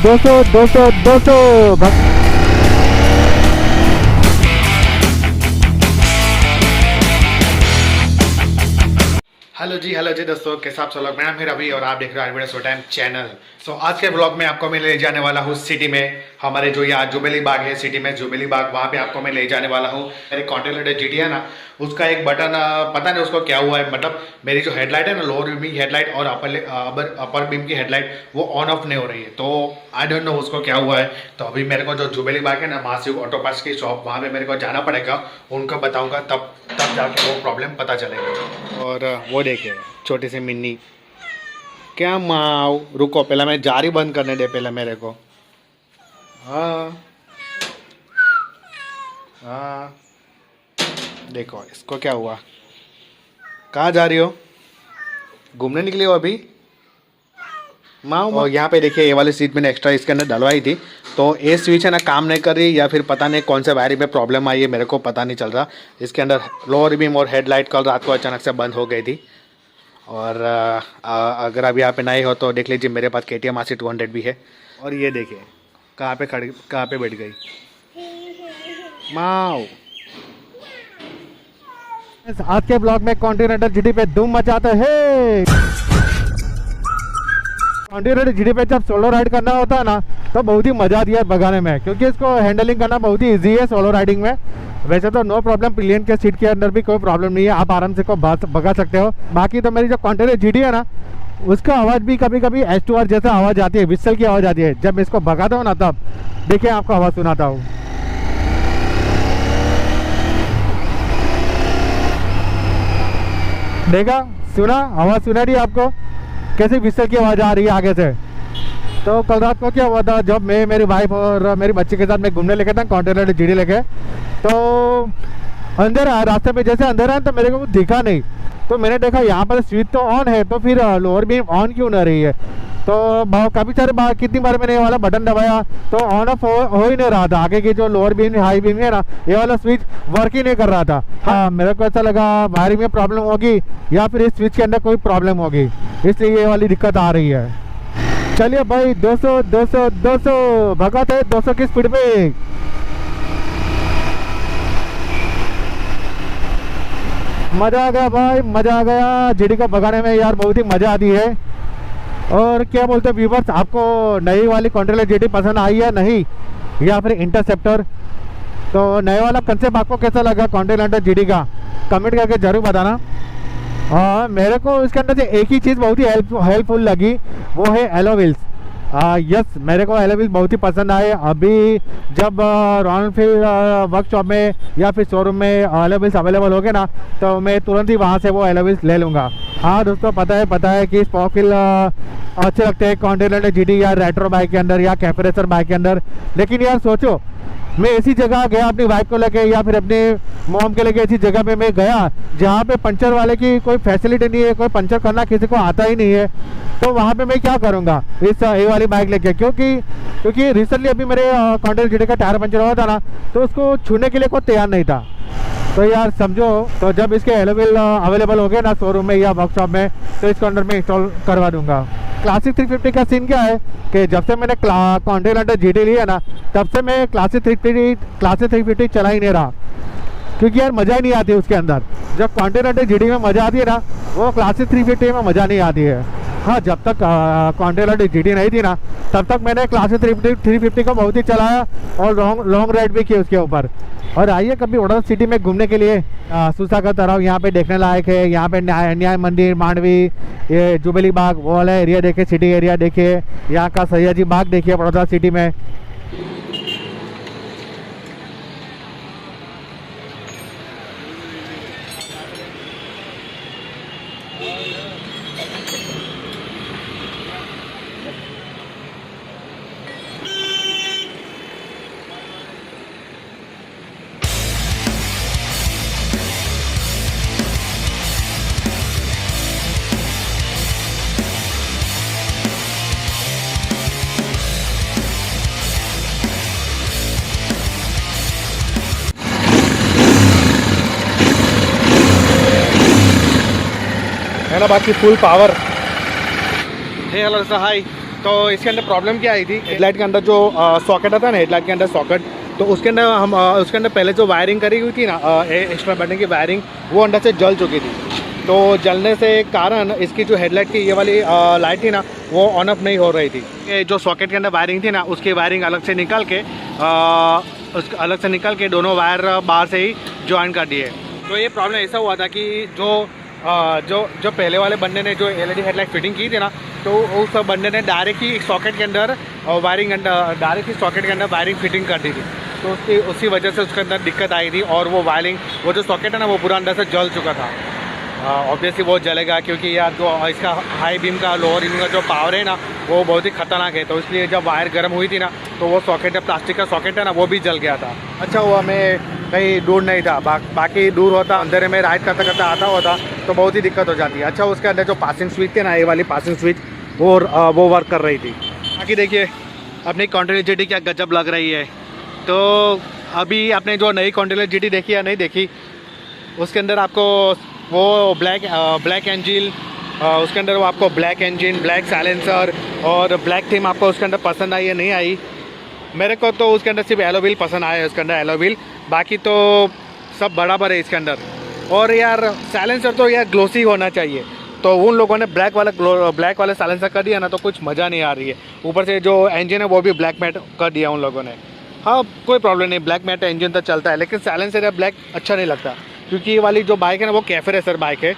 200 200 200 hello जी दोस्तों, कैसे आप सब लोग। मेरा नाम है रवि और आप देख रहे हैं आयुर्वेदा शो टाइम चैनल। आज के ब्लॉग में आपको मैं ले जाने वाला हूँ सिटी में। हमारे जो यहाँ जुबेली बाग है सिटी में, जुबेली बाग, वहाँ पे आपको मैं ले जाने वाला हूँ। मेरे कॉन्टिनेंटल जीटी है ना, उसका एक बटन पता नहीं उसको क्या हुआ है। मतलब मेरी जो हेडलाइट है ना, लोअर बीम की हेडलाइट और अपर बीम की हेडलाइट, वो ऑन ऑफ नहीं हो रही है। तो आई डोंट नो उसको क्या हुआ है। तो अभी मेरे को जो जुबेली बाग है ना, महाशिव ऑटो पार्ट्स की शॉप, वहाँ पे मेरे को जाना पड़ेगा। उनको बताऊँगा, तब जाके वो प्रॉब्लम पता चलेगा। और वो देखिए छोटी सी मिन्नी, क्या माँ, रुको पहला मैं जारी बंद करने दे पहले मेरे को। हाँ हाँ, देखो इसको क्या हुआ। कहाँ जा रही हो? घूमने निकली हो अभी माँ? और यहाँ पे देखिए, ये वाली सीट मैंने एक्स्ट्रा इसके अंदर डलवाई थी। तो ये स्विच है ना, काम नहीं कर रही, या फिर पता नहीं कौन से वायरिंग में प्रॉब्लम आई है, मेरे को पता नहीं चल रहा। इसके अंदर लोअर बीम और हेडलाइट कल रात को अचानक से बंद हो गई थी। और अगर अभी यहाँ पे नए हो तो देख लीजिए, मेरे पास KTM RC 200 भी है। और ये देखिए कहाँ पे बैठ गई माँ। आज के ब्लॉग में कॉन्टिनेंटल जीटी पे धूम मचाते हैं। कॉन्टिनेंटल जीटी पे जब सोलो राइड करना होता है ना, तो बहुत ही मजा आती है भगाने में, क्योंकि इसको हैंडलिंग करना बहुत ही इजी है सोलो राइडिंग में। वैसे तो नो प्रॉब्लम, पिलियन के सीट के अंदर भी कोई प्रॉब्लम नहीं है, आप आराम से को भगा सकते हो। बाकी तो मेरी जो कॉन्टिनेंटल जीटी है ना, उसका आवाज़ भी कभी कभी H2R जैसा आवाज़ आती है, विस्सल की आवाज़ आती है। जब मैं इसको भगाता हूँ ना, तब देखिए आपको आवाज़ सुनाता हूँ। देखा, सुना, आवाज़ सुना रही आपको कैसे विस्सल की आवाज़ आ रही है आगे से। तो कल रात को क्या हुआ था, जब मैं, मेरी वाइफ और मेरी बच्ची के साथ मैं घूमने लेके था कॉन्टिनेंटल जीटी लेके, तो अंधेरा, रास्ते पे जैसे अंधेरा है तो मेरे को कुछ दिखा नहीं। तो मैंने देखा यहाँ पर स्विच तो ऑन है, तो फिर लोअर बीम ऑन क्यों ना रही है। तो काफ़ी सारे बार, कितनी बार मैंने ये वाला बटन दबाया तो ऑन ऑफ हो ही नहीं रहा था। आगे की जो लोअर बीम, हाई बीम है ना, ये वाला स्विच वर्क ही नहीं कर रहा था। हाँ, मेरे को ऐसा लगा वायरिंग में प्रॉब्लम होगी, या फिर इस स्विच के अंदर कोई प्रॉब्लम होगी, इसलिए ये वाली दिक्कत आ रही है। चलिए भाई, 200 200 200 भगाते हैं 200 की स्पीड में। मज़ा आ गया भाई, मज़ा आ गया। जीडी को भगाने में यार बहुत ही मज़ा आती है। और क्या बोलते हैं व्यूवर्स, आपको नई वाली कॉन्टिनेंटल जीटी पसंद आई है नहीं, या फिर इंटरसेप्टर? तो नए वाला कंसेप्ट आपको कैसा लगा कॉन्टिनेंटल जीटी का, कमेंट करके ज़रूर बताना। हाँ, मेरे को इसके अंदर से एक ही चीज़ बहुत ही हेल्पफुल लगी, वो है एलो व्हील्स। यस, मेरे को एलो व्हील्स बहुत ही पसंद आए। अभी जब रॉयल एनफील्ड वर्कशॉप में या फिर शोरूम में एलो व्हील्स अवेलेबल हो गए ना, तो मैं तुरंत ही वहाँ से वो एलो व्हील्स ले लूँगा। हाँ दोस्तों, पता है कि स्पोक व्हील अच्छे लगते हैं कॉन्टिनेंटल जीटी या रेट्रो बाइक के अंदर या कैफे रेसर बाइक के अंदर। लेकिन यार सोचो, मैं ऐसी जगह गया अपनी वाइफ को लेके या फिर अपने मॉम के लेके, ऐसी जगह पे मैं गया जहाँ पे पंचर वाले की कोई फैसिलिटी नहीं है, कोई पंचर करना किसी को आता ही नहीं है। तो वहाँ पे मैं क्या करूँगा इस ये वाली बाइक लेके, क्योंकि रिसेंटली अभी मेरे कॉन्टिनेंटल जीटी का टायर पंचर हुआ था ना, तो उसको छूने के लिए कोई तैयार नहीं था। तो यार समझो, तो जब इसके एलो व्हील अवेलेबल हो गए ना शोरूम में या वर्कशॉप में, तो इसको अंदर में इंस्टॉल करवा दूंगा। क्लासिक 350 का सीन क्या है कि जब से मैंने कॉन्टिनेंटल जीटी ली है ना, तब से मैं क्लासिक 350 चला ही नहीं रहा, क्योंकि यार मज़ा ही नहीं आती उसके अंदर। जब कॉन्टिनेंटल जीटी में मज़ा आती है ना, वो क्लासिक 350 में मज़ा नहीं आती है। हाँ, जब तक कॉन्टिनेंटल जीटी नहीं थी ना, तब तक मैंने क्लासिक 350 को बहुत ही चलाया और लॉन्ग राइड भी की उसके ऊपर। और आइए कभी वडोदरा सिटी में घूमने के लिए सुसागर तरफ, यहाँ पे देखने लायक है। यहाँ पे न्याय मंदिर, मांडवी, ये जुबेली बाग, वो वाला एरिया देखिए, सिटी एरिया देखिए, यहाँ का सयाजी बाग देखिए वडोदरा सिटी में। है ना, बाकी फुल पावर है। हेलो सर, हाय। तो इसके अंदर प्रॉब्लम क्या आई थी, हेडलाइट के अंदर जो सॉकेट आता है ना, हेडलाइट के अंदर सॉकेट, तो उसके अंदर हम उसके अंदर पहले जो वायरिंग करी हुई थी ना, एक्स्ट्रा बटन की वायरिंग, वो अंदर से जल चुकी थी। तो जलने से कारण इसकी जो हेडलाइट की ये वाली लाइट थी ना, वो ऑन ऑफ नहीं हो रही थी। ये जो सॉकेट के अंदर वायरिंग थी ना, उसकी वायरिंग अलग से निकाल के दोनों वायर बाहर से ही ज्वाइन कर दिए। तो ये प्रॉब्लम ऐसा हुआ था कि जो पहले वाले बंदे ने जो एलईडी हेडलाइट फिटिंग की थी ना, तो उस बंदे ने डायरेक्ट ही सॉकेट के अंदर वायरिंग फिटिंग कर दी थी। तो उसी वजह से उसके अंदर दिक्कत आई थी, और वो जो सॉकेट है ना, वो पूरा अंदर से जल चुका था। ऑब्वियसली वो जलेगा, क्योंकि यार जो इसका हाई बीम का लोअर बीम का जो पावर है ना, वो बहुत ही खतरनाक है। तो इसलिए जब वायर गर्म हुई थी ना, तो वो सॉकेट, प्लास्टिक का सॉकेट है ना, वो भी जल गया था। अच्छा हुआ मैं कहीं दूर नहीं था, बाकी दूर होता, अंधेरे में राइड करते करते आता होता तो बहुत ही दिक्कत हो जाती है। अच्छा, उसके अंदर जो पासिंग स्विच थी ना, ये वाली पासिंग स्विच, वो वर्क कर रही थी। बाकी देखिए अपनी कॉन्टिन्यू जीटी क्या गजब लग रही है। तो अभी आपने जो नई कॉन्टिन्यू जीटी देखी या नहीं देखी, उसके अंदर आपको वो ब्लैक इंजन, उसके अंदर वो आपको ब्लैक इंजन, ब्लैक साइलेंसर और ब्लैक थीम आपको उसके अंदर पसंद आई या नहीं आई? मेरे को तो उसके अंदर सिर्फ एलो व्हील पसंद आया है, उसके अंदर एलो व्हील, बाकी तो सब बराबर है इसके अंदर। और यार साइलेंसर तो यार ग्लोसी होना चाहिए, तो उन लोगों ने ब्लैक वाले साइलेंसर कर दिया ना, तो कुछ मज़ा नहीं आ रही है। ऊपर से जो इंजन है वो भी ब्लैक मैट कर दिया उन लोगों ने। हाँ, कोई प्रॉब्लम नहीं, ब्लैक मैट इंजन तो चलता है, लेकिन साइलेंसर या ब्लैक अच्छा नहीं लगता, क्योंकि ये वाली जो बाइक है ना, वो कैफे रेसर बाइक है,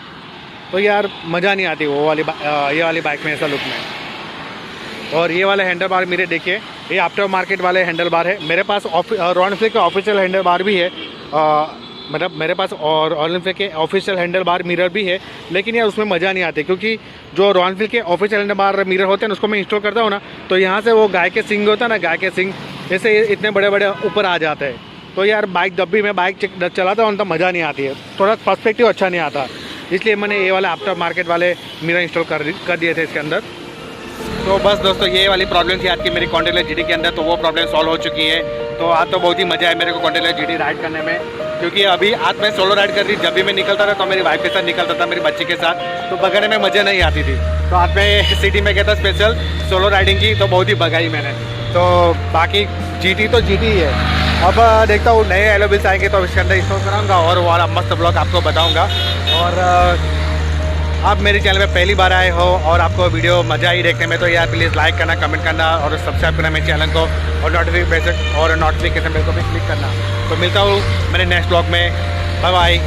तो यार मज़ा नहीं आती ये वाली बाइक में ऐसा लुक में। और ये वाले हैंडल बार मेरे देखिए, ये आफ्टर मार्केट वाले हैंडल बार है। मेरे पास रॉयल एनफील्ड के ऑफिशियल हैंडल बार भी है, मतलब मेरे पास और रॉयल एनफील्ड के ऑफिशियल हैंडल बार मिरर भी है, लेकिन यार उसमें मज़ा नहीं आती, क्योंकि जो रॉयल एनफील्ड के ऑफिशियल हैंडल बार मिरर होते हैं ना, उसको मैं इंस्टॉल करता हूँ ना, तो यहाँ से वो गाय के सिंग होता है ना, गाय के सिंग ऐसे इतने बड़े बड़े ऊपर आ जाते हैं। तो यार जब भी मैं बाइक चलाता हूँ तो मज़ा नहीं आती है, थोड़ा पर्सपेक्टिव अच्छा नहीं आता, इसलिए मैंने ये वाले आफ्टर मार्केट वाले मिरर इंस्टॉल कर दिए थे इसके अंदर। तो बस दोस्तों, ये वाली प्रॉब्लम थी आज की मेरी कॉन्टिन्यू जीटी के अंदर, तो वो प्रॉब्लम सॉल्व हो चुकी है। तो आज तो बहुत ही मज़ा आया मेरे को कॉन्टिन्यू जीटी राइड करने में, क्योंकि अभी आज मैं सोलो राइड कर रही, जब भी मैं निकलता था तो मेरी वाइफ के साथ निकलता था, मेरी बच्ची के साथ, तो भगाने में मज़ा नहीं आती थी। तो आज मैं सिटी में गया था स्पेशल सोलो राइडिंग की, तो बहुत ही भगाई मैंने। तो बाकी जीटी तो जीटी ही है। अब देखता हूँ नए एलो व्हील्स आएंगे तो इसके अंदर इंस्टॉल कराऊंगा और वो वाला मस्त ब्लॉग आपको बताऊंगा। और आप मेरे चैनल में पहली बार आए हो और आपको वीडियो मज़ा ही देखने में, तो यार प्लीज़ लाइक करना, कमेंट करना और सब्सक्राइब करना मेरे चैनल को, और नोटिफिकेशन बेल को भी क्लिक करना। तो मिलता हूँ मेरे नेक्स्ट ब्लॉग में, बाय बाय।